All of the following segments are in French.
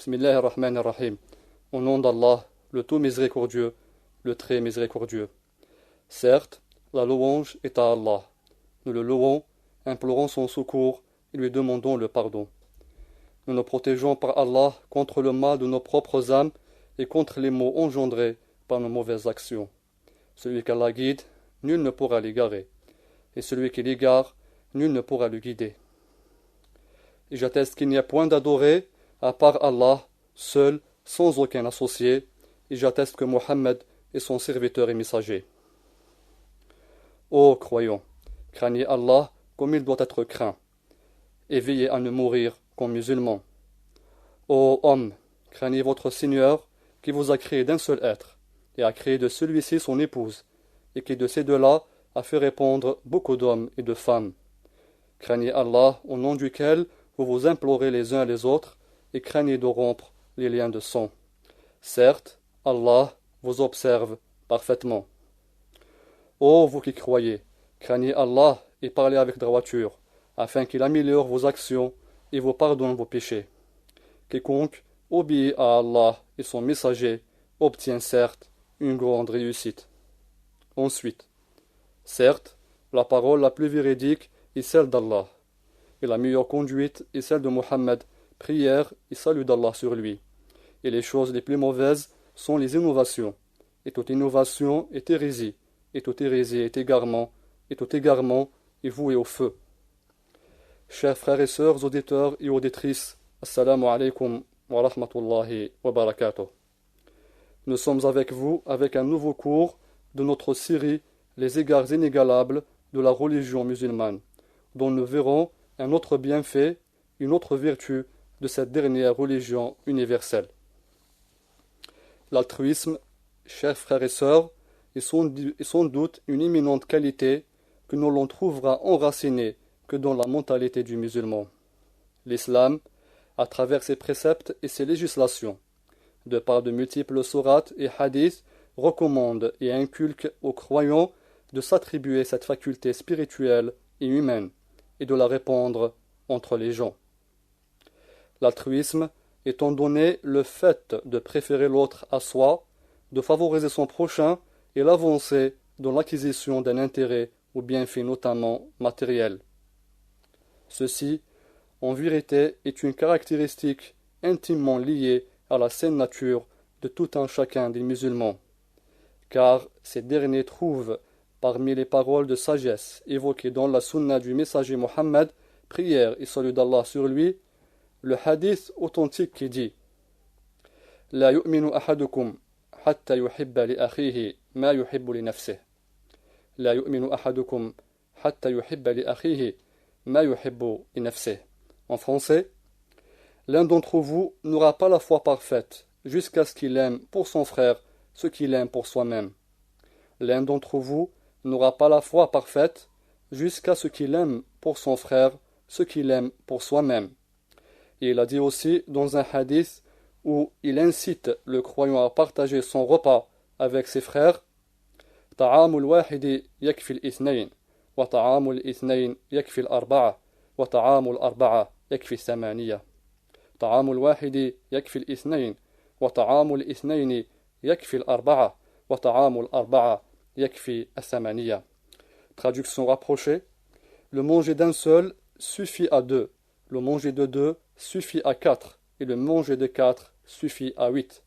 Bismillah ar-Rahman ar-Rahim. Au nom d'Allah, le tout miséricordieux, le très miséricordieux. Certes, la louange est à Allah. Nous le louons, implorons son secours et lui demandons le pardon. Nous nous protégeons par Allah contre le mal de nos propres âmes et contre les maux engendrés par nos mauvaises actions. Celui qu'Allah guide, nul ne pourra l'égarer. Et celui qui l'égare, nul ne pourra le guider. Et j'atteste qu'il n'y a point d'adoré à part Allah, seul, sans aucun associé, et j'atteste que Mohammed est son serviteur et messager. Ô croyants, craignez Allah comme il doit être craint, et veillez à ne mourir comme musulmans. Ô hommes, craignez votre Seigneur qui vous a créé d'un seul être, et a créé de celui-ci son épouse, et qui de ces deux-là a fait répondre beaucoup d'hommes et de femmes. Craignez Allah au nom duquel vous vous implorez les uns les autres, et craignez de rompre les liens de sang. Certes, Allah vous observe parfaitement. Ô vous qui croyez, craignez Allah et parlez avec droiture, afin qu'il améliore vos actions et vous pardonne vos péchés. Quiconque obéit à Allah et son messager obtient certes une grande réussite. Ensuite, certes, la parole la plus véridique est celle d'Allah, et la meilleure conduite est celle de Mohammed, prière et salut d'Allah sur lui. Et les choses les plus mauvaises sont les innovations, et toute innovation est hérésie, et toute hérésie est égarement, et tout égarement est voué au feu. Chers frères et sœurs, auditeurs et auditrices, assalamu alaikum wa rahmatullahi wa barakatuh. Nous sommes avec vous avec un nouveau cours de notre série Les égards inégalables de la religion musulmane, dont nous verrons un autre bienfait, une autre vertu de cette dernière religion universelle. L'altruisme, chers frères et sœurs, est sans doute une éminente qualité que nous l'on trouvera enracinée que dans la mentalité du musulman. L'islam, à travers ses préceptes et ses législations, de par de multiples sourates et hadiths, recommande et inculque aux croyants de s'attribuer cette faculté spirituelle et humaine et de la répandre entre les gens. L'altruisme étant donné le fait de préférer l'autre à soi, de favoriser son prochain et l'avancée dans l'acquisition d'un intérêt ou bienfait notamment matériel. Ceci, en vérité, est une caractéristique intimement liée à la saine nature de tout un chacun des musulmans, car ces derniers trouvent parmi les paroles de sagesse évoquées dans la sunna du messager Mohammed, prière et salut d'Allah sur lui, le hadith authentique qui dit La yu'minu ahadukum hatta yuhibba li akhihi ma yuhibbu li nafsihi. La yu'minu ahadukum hatta yuhibba li akhihi ma yuhibbu li nafsihi. En français, l'un d'entre vous n'aura pas la foi parfaite jusqu'à ce qu'il aime pour son frère ce qu'il aime pour soi-même. L'un d'entre vous n'aura pas la foi parfaite jusqu'à ce qu'il aime pour son frère ce qu'il aime pour soi-même. Et il a dit aussi dans un hadith où il incite le croyant à partager son repas avec ses frères Ta'amul wahidi yakfi al-ithnayn wa ta'amul ithnayn yakfi al-arba'a wa ta'amul arba'a yakfi al-thamaniya. Ta'amul wahidi yakfi al-ithnayn wa ta'amul ithnayn yakfi al-arba'a wa ta'amul arba'a yakfi al-thamaniya. Traduction rapprochée: le manger d'un seul suffit à deux, le manger de deux suffit à quatre, et le manger de quatre suffit à huit.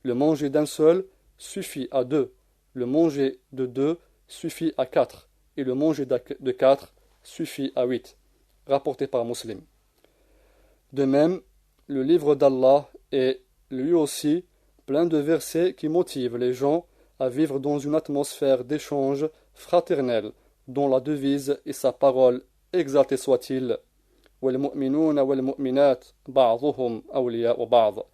Le manger d'un seul suffit à deux, le manger de deux suffit à quatre, et le manger de quatre suffit à huit. Rapporté par Muslim. De même, le livre d'Allah est lui aussi plein de versets qui motivent les gens à vivre dans une atmosphère d'échange fraternel, dont la devise et sa parole, exaltée soit-il, والمؤمنون والمؤمنات بعضهم أولياء بعض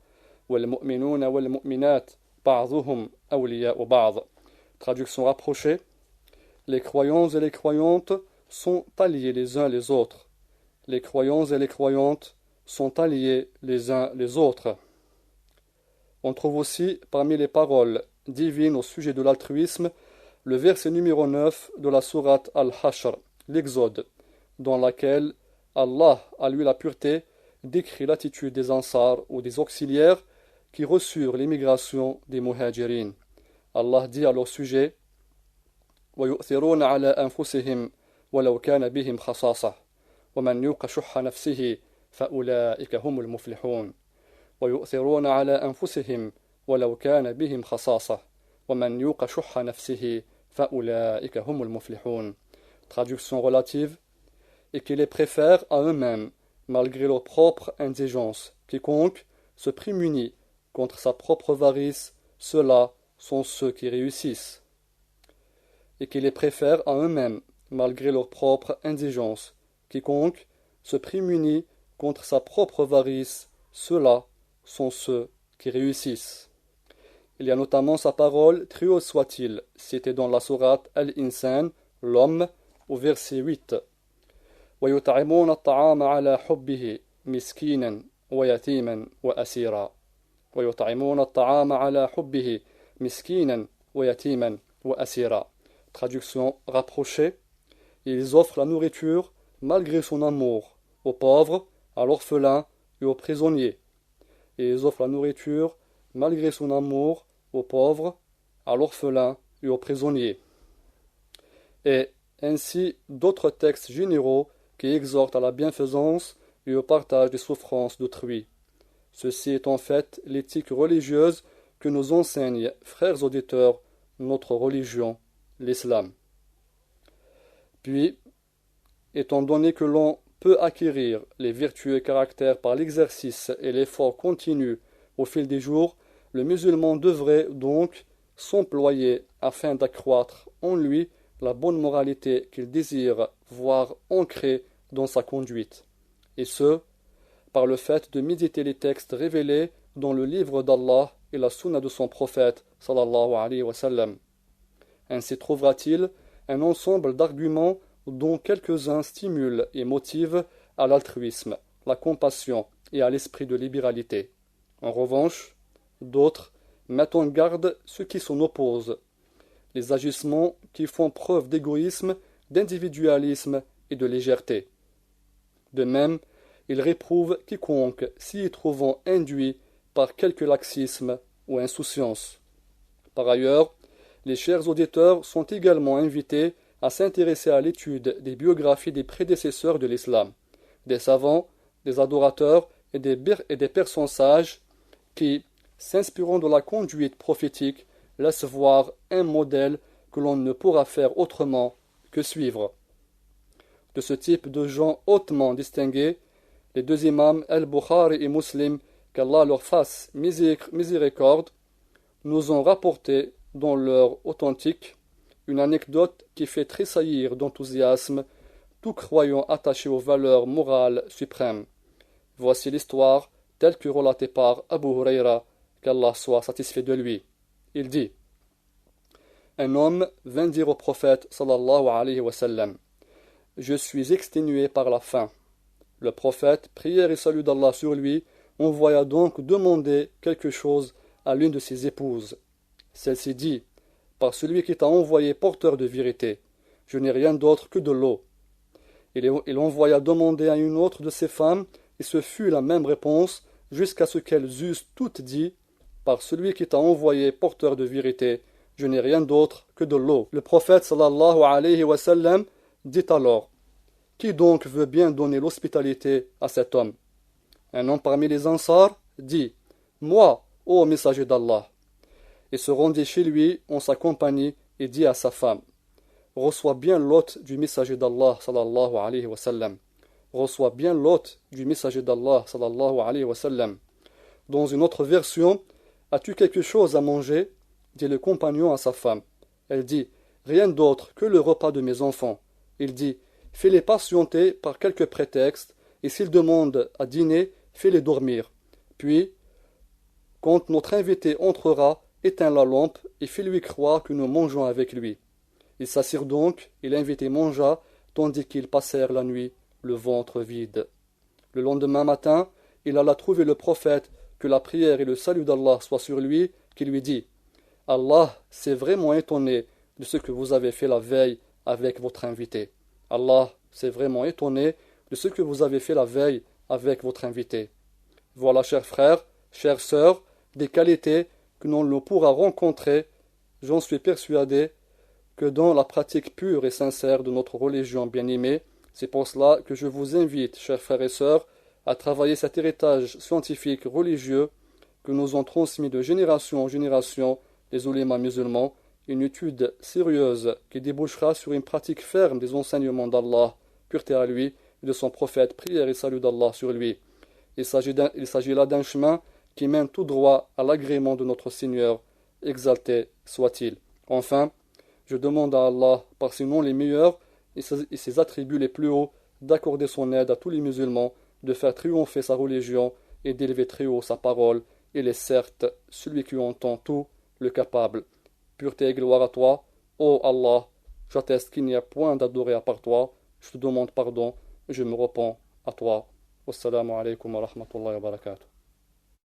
والمؤمنون والمؤمنات بعضهم أولياء بعض. Traduction rapprochée: les croyants et les croyantes sont alliés les uns les autres. Les croyants et les croyantes sont alliés les uns les autres. On trouve aussi parmi les paroles divines au sujet de l'altruisme le verset numéro 9 de la sourate Al-Hashr, l'Exode, dans laquelle Allah, à lui la pureté, décrit l'attitude des Ansar ou des auxiliaires qui reçurent l'émigration des Muhajirin. Allah dit à leur sujet: وَيُؤْثِرُونَ عَلَى أَنفُسِهِمْ وَلَوْ كَانَ بِهِمْ خَصَاصَةٌ وَمَنْ يُوقَ شُحَّ نَفْسِهِ فَأُولَئِكَ هُمُ الْمُفْلِحُونَ وَيُؤْثِرُونَ عَلَى أَنفُسِهِمْ وَلَوْ كَانَ بِهِمْ خَصَاصَةٌ وَمَنْ يُوقَ شُحَّ نَفْسِهِ فَأُولَئِكَ هُمُ الْمُفْلِحُونَ. Traduction relative: et qui les préfèrent à eux-mêmes malgré leur propre indigence. Quiconque se prémunit contre sa propre avarice, ceux-là sont ceux qui réussissent. Et qui les préfèrent à eux-mêmes malgré leur propre indigence. Quiconque se prémunit contre sa propre avarice, ceux-là sont ceux qui réussissent. Il y a notamment sa parole, très haut soit-il, citée dans la sourate Al-Insan, l'homme, au verset 8. وَيُطْعِمُونَ الطَّعَامَ عَلَى حُبِّهِ مِسْكِينًا وَيَتِيمًا وَأَسِيرًا وَيُطْعِمُونَ الطَّعَامَ عَلَى حُبِّهِ مِسْكِينًا وَيَتِيمًا وَأَسِيرًا. Traduction rapprochée: ils offrent la nourriture malgré son amour aux pauvres, à l'orphelin et aux prisonniers. Et ils offrent la nourriture malgré son amour aux pauvres, à l'orphelin et aux prisonniers. Et ainsi d'autres textes généraux qui exhortent à la bienfaisance et au partage des souffrances d'autrui. Ceci est en fait l'éthique religieuse que nous enseigne, frères auditeurs, notre religion, l'islam. Puis, étant donné que l'on peut acquérir les vertus et caractères par l'exercice et l'effort continu au fil des jours, le musulman devrait donc s'employer afin d'accroître en lui la bonne moralité qu'il désire voir ancrée dans sa conduite, et ce, par le fait de méditer les textes révélés dans le livre d'Allah et la sunna de son prophète sallallahu alayhi wa sallam. Ainsi trouvera-t-il un ensemble d'arguments dont quelques-uns stimulent et motivent à l'altruisme, la compassion et à l'esprit de libéralité. En revanche, d'autres mettent en garde ceux qui s'en opposent, les agissements qui font preuve d'égoïsme, d'individualisme et de légèreté. De même, ils réprouvent quiconque s'y trouvant induit par quelque laxisme ou insouciance. Par ailleurs, les chers auditeurs sont également invités à s'intéresser à l'étude des biographies des prédécesseurs de l'islam, des savants, des adorateurs et des personnes sages qui, s'inspirant de la conduite prophétique, laissent voir un modèle que l'on ne pourra faire autrement que suivre. De ce type de gens hautement distingués, les deux imams Al-Bukhari et Muslim, qu'Allah leur fasse miséricorde, nous ont rapporté dans leur authentique une anecdote qui fait tressaillir d'enthousiasme tout croyant attaché aux valeurs morales suprêmes. Voici l'histoire telle que relatée par Abu Huraira, qu'Allah soit satisfait de lui. Il dit: un homme vint dire au prophète sallallahu alayhi wa sallam: je suis exténué par la faim. Le prophète, prière et salut d'Allah sur lui, envoya donc demander quelque chose à l'une de ses épouses. Celle-ci dit: par celui qui t'a envoyé porteur de vérité, je n'ai rien d'autre que de l'eau. Il envoya demander à une autre de ses femmes, et ce fut la même réponse, jusqu'à ce qu'elles eussent toutes dit: par celui qui t'a envoyé porteur de vérité, je n'ai rien d'autre que de l'eau. Le prophète sallallahu alayhi wa sallam dit alors: qui donc veut bien donner l'hospitalité à cet homme? Un homme parmi les Ansar dit: moi, ô messager d'Allah. Et se rendit chez lui en sa compagnie et dit à sa femme: reçois bien l'hôte du messager d'Allah sallallahu alayhi wa sallam. Reçois bien l'hôte du messager d'Allah sallallahu alayhi wa sallam. Dans une autre version: as-tu quelque chose à manger? Dit le compagnon à sa femme. Elle dit: rien d'autre que le repas de mes enfants. Il dit: fais-les patienter par quelque prétexte, et s'ils demandent à dîner, fais-les dormir. Puis, quand notre invité entrera, éteins la lampe et fais-lui croire que nous mangeons avec lui. Ils s'assirent donc, et l'invité mangea, tandis qu'ils passèrent la nuit, le ventre vide. Le lendemain matin, il alla trouver le prophète, que la prière et le salut d'Allah soient sur lui, qui lui dit: Allah s'est vraiment étonné de ce que vous avez fait la veille avec votre invité. Allah s'est vraiment étonné de ce que vous avez fait la veille avec votre invité. Voilà, chers frères, chères sœurs, des qualités que l'on ne pourra rencontrer, j'en suis persuadé, que dans la pratique pure et sincère de notre religion bien-aimée. C'est pour cela que je vous invite, chers frères et sœurs, à travailler cet héritage scientifique religieux que nous ont transmis de génération en génération les oulémas musulmans, une étude sérieuse qui débouchera sur une pratique ferme des enseignements d'Allah, pureté à lui, et de son prophète, prière et salut d'Allah sur lui. Il s'agit là d'un chemin qui mène tout droit à l'agrément de notre Seigneur, exalté soit-il. Enfin, je demande à Allah, par ses noms les meilleurs et ses attributs les plus hauts, d'accorder son aide à tous les musulmans, de faire triompher sa religion et d'élever très haut sa parole. Il est certes celui qui entend tout, le capable. Pureté et gloire à toi, ô Allah, j'atteste qu'il n'y a point d'adoré à part toi, je te demande pardon, je me repens à toi. Wassalamu alaikum wa rahmatullahi wa barakatuh.